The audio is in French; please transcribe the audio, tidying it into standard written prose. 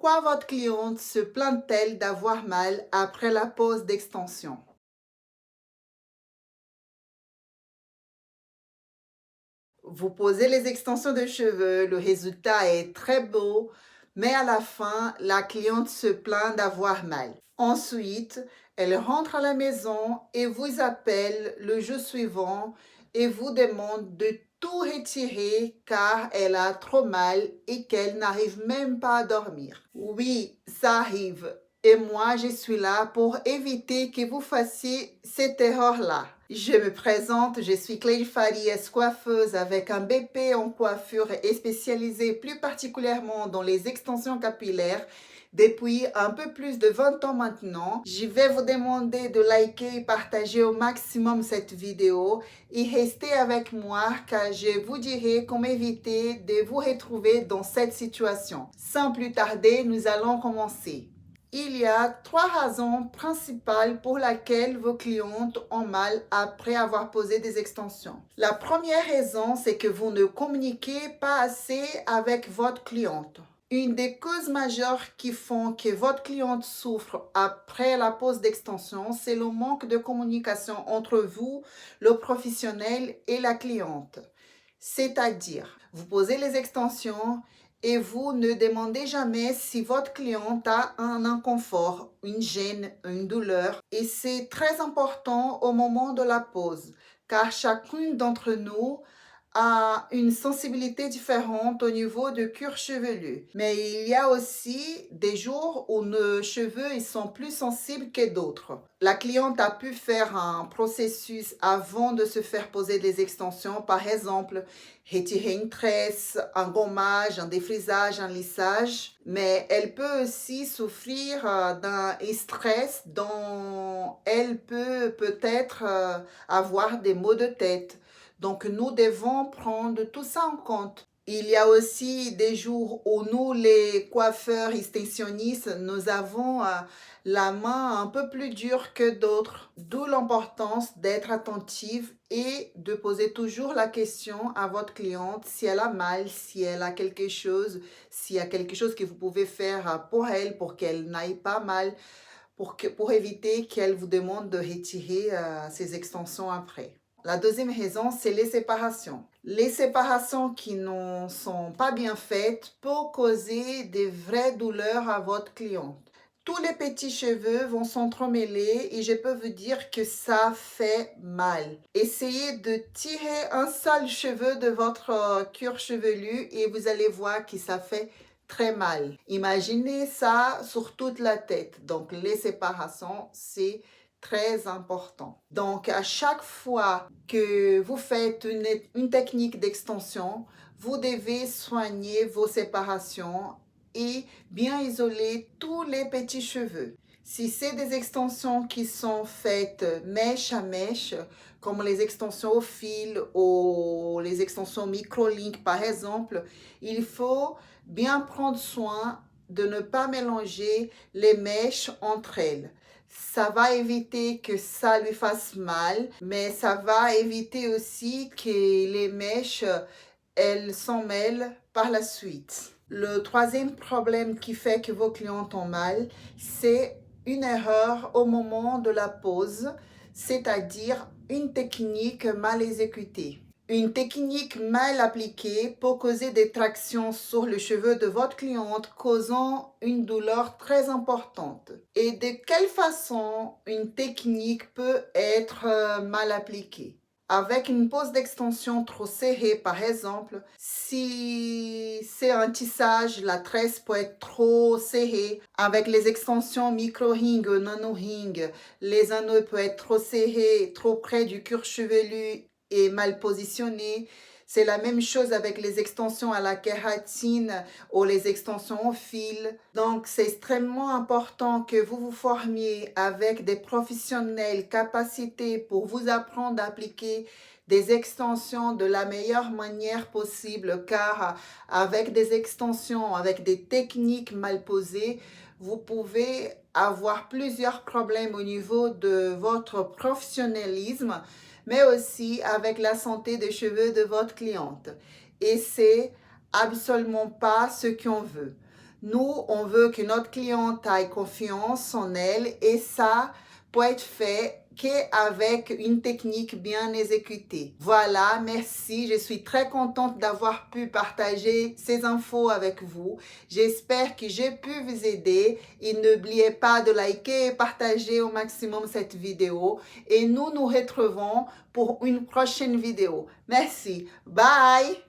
Pourquoi votre cliente se plaint-elle d'avoir mal après la pose d'extension? Vous posez les extensions de cheveux, le résultat est très beau, mais à la fin, la cliente se plaint d'avoir mal. Ensuite, elle rentre à la maison et vous appelle le jour suivant et vous demande de tout retirer car elle a trop mal et qu'elle n'arrive même pas à dormir. Oui, ça arrive. Et moi, je suis là pour éviter que vous fassiez cette erreur-là. Je me présente, je suis Claire Farias, coiffeuse avec un BP en coiffure et spécialisée plus particulièrement dans les extensions capillaires depuis un peu plus de 20 ans maintenant. Je vais vous demander de liker et partager au maximum cette vidéo et rester avec moi car je vous dirai comment éviter de vous retrouver dans cette situation. Sans plus tarder, nous allons commencer. Il y a 3 raisons principales pour lesquelles vos clientes ont mal après avoir posé des extensions. La première raison, c'est que vous ne communiquez pas assez avec votre cliente. Une des causes majeures qui font que votre cliente souffre après la pose d'extension, c'est le manque de communication entre vous, le professionnel et la cliente. C'est-à-dire, vous posez les extensions et vous ne demandez jamais si votre cliente a un inconfort, une gêne, une douleur. Et c'est très important au moment de la pose, car chacune d'entre nous a une sensibilité différente au niveau du cuir chevelu. Mais il y a aussi des jours où nos cheveux ils sont plus sensibles que d'autres. La cliente a pu faire un processus avant de se faire poser des extensions, par exemple, retirer une tresse, un gommage, un défrisage, un lissage. Mais elle peut aussi souffrir d'un stress dont elle peut peut-être avoir des maux de tête. Donc, nous devons prendre tout ça en compte. Il y a aussi des jours où nous, les coiffeurs extensionnistes, nous avons la main un peu plus dure que d'autres. D'où l'importance d'être attentive et de poser toujours la question à votre cliente si elle a mal, si elle a quelque chose, s'il y a quelque chose que vous pouvez faire pour elle, pour qu'elle n'aille pas mal, pour éviter qu'elle vous demande de retirer ses extensions après. La deuxième raison, c'est les séparations. Les séparations qui ne sont pas bien faites peuvent causer des vraies douleurs à votre cliente. Tous les petits cheveux vont s'entremêler et je peux vous dire que ça fait mal. Essayez de tirer un seul cheveu de votre cuir chevelu et vous allez voir que ça fait très mal. Imaginez ça sur toute la tête. Donc, les séparations, c'est très important. Donc, à chaque fois que vous faites une technique d'extension, vous devez soigner vos séparations et bien isoler tous les petits cheveux. Si c'est des extensions qui sont faites mèche à mèche, comme les extensions au fil ou les extensions micro-link par exemple, il faut bien prendre soin de ne pas mélanger les mèches entre elles. Ça va éviter que ça lui fasse mal, mais ça va éviter aussi que les mèches, elles s'en mêlent par la suite. Le troisième problème qui fait que vos clientes ont mal, c'est une erreur au moment de la pose, c'est-à-dire une technique mal exécutée. Une technique mal appliquée peut causer des tractions sur le cheveu de votre cliente, causant une douleur très importante. Et de quelle façon une technique peut être mal appliquée? Avec une pose d'extension trop serrée, par exemple, si c'est un tissage, la tresse peut être trop serrée. Avec les extensions micro-ring, nano-ring, les anneaux peuvent être trop serrés, trop près du cuir chevelu et mal positionnés. C'est la même chose avec les extensions à la kératine ou les extensions au fil. Donc, c'est extrêmement important que vous vous formiez avec des professionnels capacités pour vous apprendre à appliquer des extensions de la meilleure manière possible, car avec des extensions, avec des techniques mal posées, vous pouvez avoir plusieurs problèmes au niveau de votre professionnalisme, mais aussi avec la santé des cheveux de votre cliente. Et c'est absolument pas ce qu'on veut. Nous, on veut que notre cliente ait confiance en elle et ça peut être fait qu'avec une technique bien exécutée. Voilà, merci. Je suis très contente d'avoir pu partager ces infos avec vous. J'espère que j'ai pu vous aider et n'oubliez pas de liker et partager au maximum cette vidéo et nous nous retrouvons pour une prochaine vidéo. Merci. Bye!